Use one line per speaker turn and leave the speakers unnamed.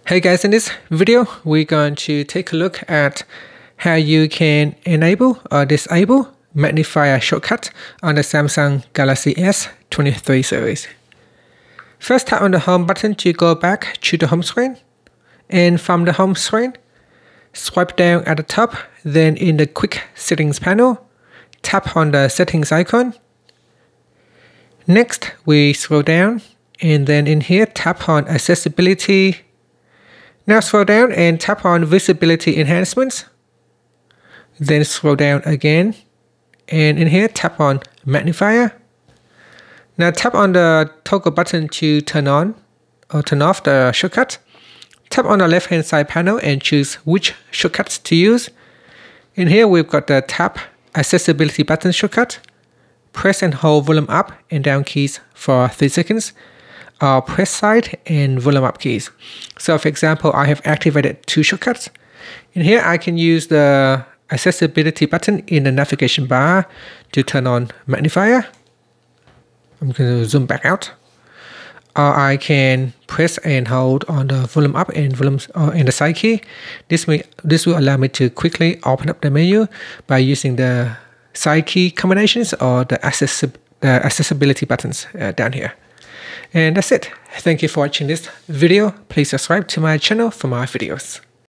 Hey guys, in this video, we're going to take a look at how you can enable or disable Magnifier Shortcut on the Samsung Galaxy S23 series. First, tap on the home button to go back to the home screen. And from the home screen, swipe down at the top, then in the quick settings panel, tap on the settings icon. Next, we scroll down and then in here, tap on accessibility. Now scroll down and tap on visibility enhancements. Then scroll down again and in here, tap on magnifier. Now tap on the toggle button to turn on or turn off the shortcut. Tap on the left hand side panel and choose which shortcuts to use. In here, we've got the tap accessibility button shortcut. Press and hold volume up and down keys for 3 seconds. Or press side and volume up keys. So for example, I have activated 2 shortcuts. In here, I can use the accessibility button in the navigation bar to turn on magnifier. I'm going to zoom back out. Or I can press and hold on the volume up and volume and the side key. This will allow me to quickly open up the menu by using the side key combinations or the accessibility buttons down here. And that's it. Thank you for watching this video. Please subscribe to my channel for more videos.